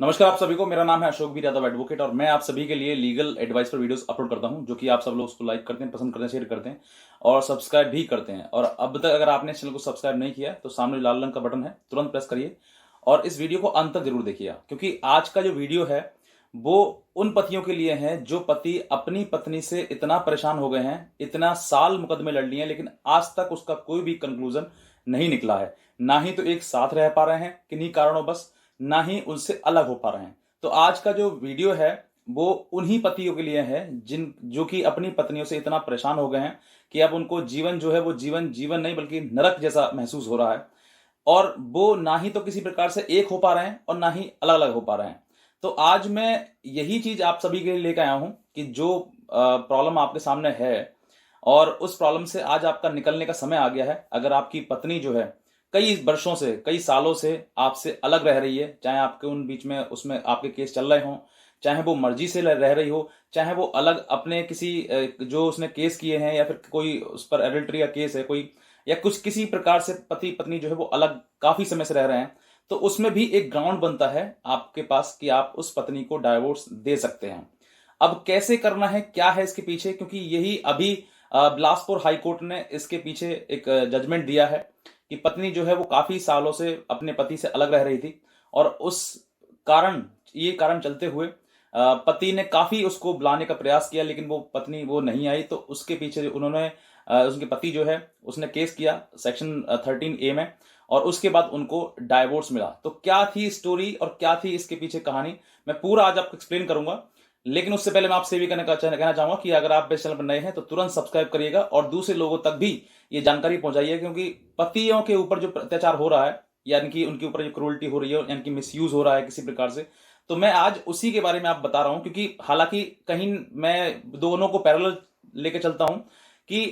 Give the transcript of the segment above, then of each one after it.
नमस्कार आप सभी को। मेरा नाम है अशोक वीर यादव एडवोकेट और मैं आप सभी के लिए लीगल एडवाइस पर वीडियोस अपलोड करता हूं, जो कि आप सब लोग उसको लाइक करते हैं, पसंद करते हैं, शेयर करते हैं और सब्सक्राइब भी करते हैं। और अब तक अगर आपने इस चैनल को सब्सक्राइब नहीं किया तो सामने लाल रंग का बटन है, तुरंत प्रेस करिए और इस वीडियो को अंत तक जरूर देखिए, क्योंकि आज का जो वीडियो है वो उन पतियों के लिए है जो पति अपनी पत्नी से इतना परेशान हो गए हैं, इतना साल मुकदमे लड़ लिए हैं, लेकिन आज तक उसका कोई भी कंक्लूजन नहीं निकला है। ना ही तो एक साथ रह पा रहे हैं किन्हीं कारणों बस, ना ही उनसे अलग हो पा रहे हैं। तो आज का जो वीडियो है वो उन्हीं पतियों के लिए है जिन जो कि अपनी पत्नियों से इतना परेशान हो गए हैं कि अब उनको जीवन जो है वो जीवन जीवन नहीं बल्कि नरक जैसा महसूस हो रहा है। और वो ना ही तो किसी प्रकार से एक हो पा रहे हैं और ना ही अलग अलग हो पा रहे हैं। तो आज मैं यही चीज आप सभी के लिए लेकर आया हूं कि जो प्रॉब्लम आपके सामने है और उस प्रॉब्लम से आज आपका निकलने का समय आ गया है। अगर आपकी पत्नी जो है कई वर्षों से, कई सालों से आपसे अलग रह रही है, चाहे आपके उन बीच में उसमें आपके केस चल रहे हों, चाहे वो मर्जी से रह रही हो, चाहे वो अलग अपने किसी जो उसने केस किए हैं या फिर कोई उस पर एडल्ट्री का केस है कोई, या कुछ किसी प्रकार से पति पत्नी जो है वो अलग काफी समय से रह रहे हैं, तो उसमें भी एक ग्राउंड बनता है आपके पास कि आप उस पत्नी को डाइवोर्स दे सकते हैं। अब कैसे करना है, क्या है इसके पीछे, क्योंकि यही अभी बिलासपुर हाई कोर्ट ने इसके पीछे एक जजमेंट दिया है कि पत्नी जो है वो काफी सालों से अपने पति से अलग रह रही थी और उस कारण ये कारण चलते हुए पति ने काफी उसको बुलाने का प्रयास किया, लेकिन वो पत्नी वो नहीं आई। तो उसके पीछे उन्होंने उसके पति जो है उसने केस किया सेक्शन 13A में और उसके बाद उनको डाइवोर्स मिला। तो क्या थी स्टोरी और क्या थी इसके पीछे कहानी, मैं पूरा आज आपको एक्सप्लेन करूंगा। लेकिन उससे पहले मैं आपसे भी कहना चाहूंगा कि अगर आप इस चैनल पर नए हैं तो तुरंत सब्सक्राइब करिएगा और दूसरे लोगों तक भी ये जानकारी पहुंचाइए, क्योंकि पतियों के ऊपर जो अत्याचार हो रहा है यानी कि उनके ऊपर जो क्रूरल्टी हो रही है यानी कि मिसयूज हो रहा है किसी प्रकार से, तो मैं आज उसी के बारे में आप बता रहा हूं। क्योंकि हालांकि कहीं मैं दोनों को पैरेलल लेके चलता हूं कि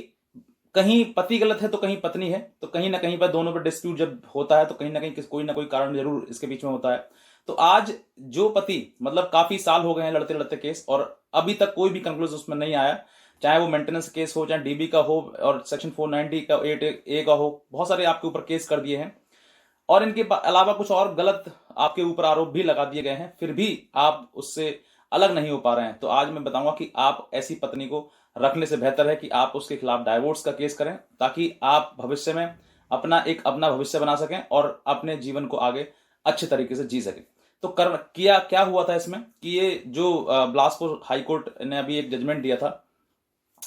कहीं पति गलत है तो कहीं पत्नी है, तो कहीं ना कहीं पर दोनों पर डिस्प्यूट जब होता है तो कहीं ना कहीं कोई ना कोई कारण जरूर इसके बीच में होता है। तो आज जो पति मतलब काफी साल हो गए हैं लड़ते लड़ते केस और अभी तक कोई भी कंक्लूजन उसमें नहीं आया, चाहे वो मेंटेनेंस केस हो, चाहे डीबी का हो और सेक्शन 490 का 8A का हो, बहुत सारे आपके ऊपर केस कर दिए हैं और इनके अलावा कुछ और गलत आपके ऊपर आरोप भी लगा दिए गए हैं, फिर भी आप उससे अलग नहीं हो पा रहे हैं। तो आज मैं बताऊंगा कि आप ऐसी पत्नी को रखने से बेहतर है कि आप उसके खिलाफ डाइवोर्स का केस करें, ताकि आप भविष्य में अपना भविष्य बना सकें और अपने जीवन को आगे अच्छे तरीके से जी सकें। तो कर किया क्या हुआ था इसमें कि ये जो बिलासपुर हाई कोर्ट ने अभी एक जजमेंट दिया था,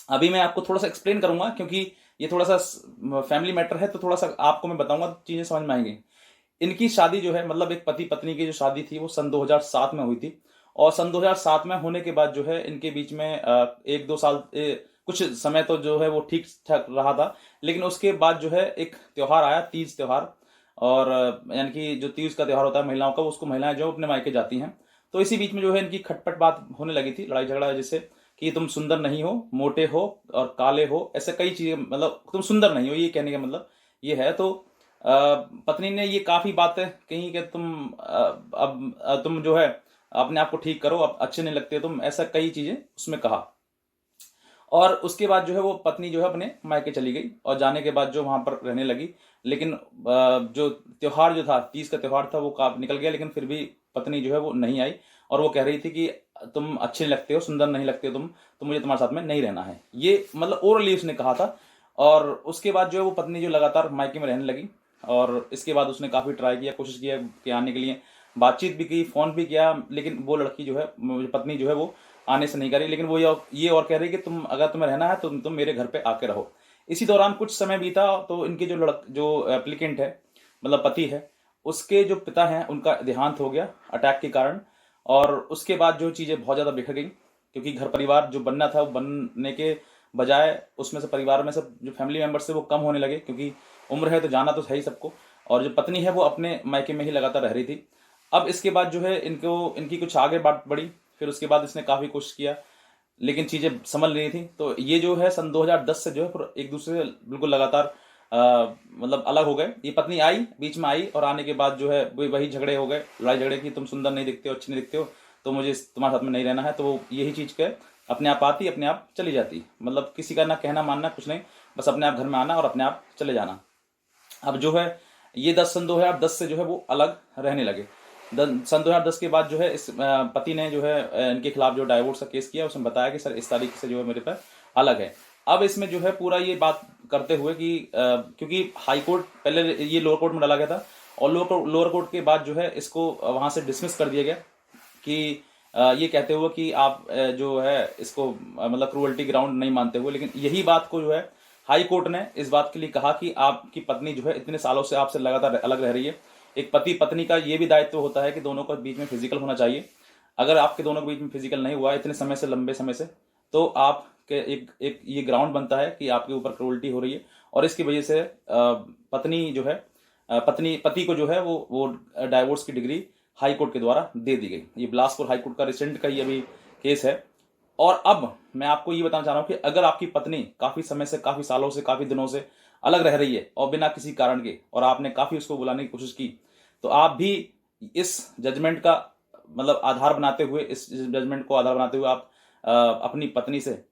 अभी मैं आपको थोड़ा सा एक्सप्लेन करूंगा क्योंकि ये थोड़ा सा फैमिली मैटर है, तो थोड़ा सा आपको मैं बताऊंगा तो चीजें समझ में आएंगी। इनकी शादी जो है मतलब एक पति पत्नी की जो शादी थी वो सन 2007 में हुई थी और सन 2007 में होने के बाद जो है इनके बीच में एक दो साल कुछ समय तो जो है वो ठीक ठाक रहा था, लेकिन उसके बाद जो है एक त्योहार आया, तीज त्योहार। और यानी कि जो तीज का त्योहार होता है महिलाओं का, उसको महिलाएं जो अपने मायके जाती हैं, तो इसी बीच में जो है इनकी खटपट बात होने लगी थी, लड़ाई झगड़ा, जिससे कि तुम सुंदर नहीं हो, मोटे हो और काले हो, ऐसे कई चीजें, मतलब तुम सुंदर नहीं हो, ये कहने का मतलब ये है। तो पत्नी ने ये काफी बातें कही कि तुम अब तुम जो है अपने आप को ठीक करो, अब अच्छे नहीं लगते तुम, ऐसा कई चीजें उसमें कहा। और उसके बाद जो है वो पत्नी जो है अपने मायके चली गई और जाने के बाद जो वहां पर रहने लगी। लेकिन जो त्योहार जो था, तीज का त्योहार था, वो काफी निकल गया, लेकिन फिर भी पत्नी जो है वो नहीं आई और वो कह रही थी कि तुम अच्छे नहीं लगते हो, सुंदर नहीं लगते हो तुम, तो मुझे तुम्हारे साथ में नहीं रहना है, ये मतलब ओरली उसने कहा था। और उसके बाद जो है वो पत्नी जो लगातार मायके में रहने लगी और इसके बाद उसने काफी ट्राई किया, कोशिश किया कि आने के लिए, बातचीत भी की, फोन भी किया, लेकिन वो लड़की जो है, पत्नी जो है वो आने से नहीं करी। लेकिन वो ये और कह रही कि तुम अगर तुम्हें रहना है तो तुम मेरे घर पे आके रहो। इसी दौरान कुछ समय बीता तो इनके जो एप्लीकेंट है मतलब पति है, उसके जो पिता हैं उनका देहांत हो गया अटैक के कारण। और उसके बाद जो चीजें बहुत ज्यादा बिखर गई, क्योंकि घर परिवार जो बनना था वो बनने के बजाय उसमें से परिवार में से जो फैमिली मेंबर्स थे वो कम होने लगे, क्योंकि उम्र है तो जाना तो है ही सबको। और जो पत्नी है वो अपने मायके में ही लगातार रह रही थी। अब इसके बाद जो है इनकी कुछ आगे बात बढ़ी, फिर उसके बाद इसने काफी कोशिश किया, लेकिन चीजें संभल नहीं थी। तो ये जो है सन 2010 से जो है एक दूसरे से बिल्कुल लगातार मतलब अलग हो गए। ये पत्नी आई, बीच में आई और आने के बाद जो है वही झगड़े हो गए, लड़ाई झगड़े की, तुम सुंदर नहीं दिखते हो, अच्छे नहीं दिखते हो, तो मुझे तुम्हारे साथ में नहीं रहना है। तो वो यही चीज के अपने आप आती, अपने आप चली जाती, मतलब किसी का ना कहना मानना कुछ नहीं, बस अपने आप घर में आना और अपने आप चले जाना। अब जो है ये सन 2010 से जो है वो अलग रहने लगे। सन 2010 के बाद जो है इस पति ने जो है इनके खिलाफ जो डाइवोर्स का केस किया, उसमें बताया कि सर इस तारीख से जो है मेरे पर अलग है। अब इसमें जो है पूरा ये बात करते हुए कि क्योंकि हाई कोर्ट पहले ये लोअर कोर्ट में डाला गया था, और लोअर कोर्ट के बाद जो है इसको वहां से डिसमिस कर दिया गया कि ये कहते हुए कि आप जो है इसको मतलब क्रूअल्टी ग्राउंड नहीं मानते हुए। लेकिन यही बात को जो है हाई कोर्ट ने इस बात के लिए कहा कि आपकी पत्नी जो है इतने सालों से आपसे लगातार अलग रह रही है। एक पति पत्नी का ये भी दायित्व होता है कि दोनों के बीच में फिजिकल होना चाहिए। अगर आपके दोनों के बीच में फिजिकल नहीं हुआ इतने समय से, लंबे समय से, तो आपके एक ये ग्राउंड बनता है कि आपके ऊपर क्रूअल्टी हो रही है। और इसकी वजह से पत्नी जो है पति को जो है वो डाइवोर्स की डिग्री हाई कोर्ट के द्वारा दे दी गई। ये बिलासपुर हाई कोर्ट का रिसेंट का ये अभी केस है। और अब मैं आपको ये बताना चाह रहा हूँ कि अगर आपकी पत्नी काफी समय से, काफी सालों से, काफी दिनों से अलग रह रही है और बिना किसी कारण के, और आपने काफी उसको बुलाने की कोशिश की, तो आप भी इस जजमेंट का मतलब आधार बनाते हुए, इस जजमेंट को आधार बनाते हुए आप अपनी पत्नी से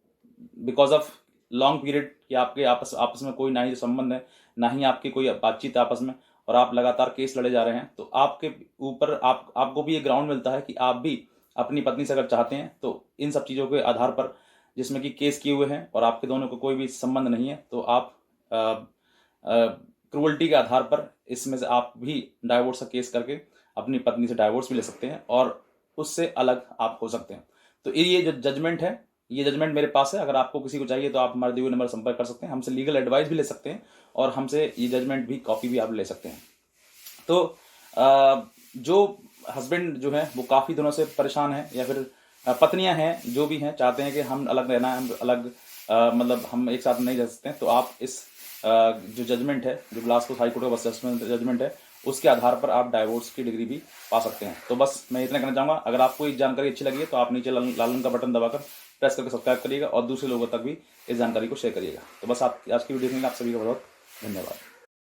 बिकॉज ऑफ लॉन्ग पीरियड कि आपके आपस में कोई ना ही संबंध है, ना ही आपकी कोई बातचीत आपस में, और आप लगातार केस लड़े जा रहे हैं, तो आपके ऊपर आपको भी ये ग्राउंड मिलता है कि आप भी अपनी पत्नी से अगर चाहते हैं तो इन सब चीज़ों के आधार पर, जिसमें कि केस किए हुए हैं और आपके दोनों को कोई भी संबंध नहीं है, तो आप क्रूअल्टी के आधार पर इसमें से आप भी डाइवोर्स का केस करके अपनी पत्नी से डाइवोर्स भी ले सकते हैं और उससे अलग आप हो सकते हैं। तो ये जो जजमेंट है, ये जजमेंट मेरे पास है। अगर आपको किसी को चाहिए तो आप हमारे दिए हुए नंबर संपर्क कर सकते हैं, हमसे लीगल एडवाइस भी ले सकते हैं और हमसे ये जजमेंट भी कॉपी भी आप ले सकते हैं। तो जो हस्बैंड जो है वो काफ़ी दिनों से परेशान है, या फिर पत्नियां हैं जो भी हैं, चाहते हैं कि हम अलग रहना है, हम अलग मतलब हम एक साथ नहीं रह सकते हैं, तो आप इस जो जजमेंट है, जो बिलासपुर हाई कोर्ट का बस जजमेंट है, उसके आधार पर आप डाइवोर्स की डिग्री भी पा सकते हैं। तो बस मैं इतना कहना चाहूँगा। अगर आपको ये जानकारी अच्छी लगी है तो आप नीचे लाल रंग का बटन दबाकर प्रेस करके सब्सक्राइब करिएगा और दूसरे लोगों तक भी इस जानकारी को शेयर करिएगा। तो बस आप आज की वीडियो के लिए आप सभी का बहुत धन्यवाद।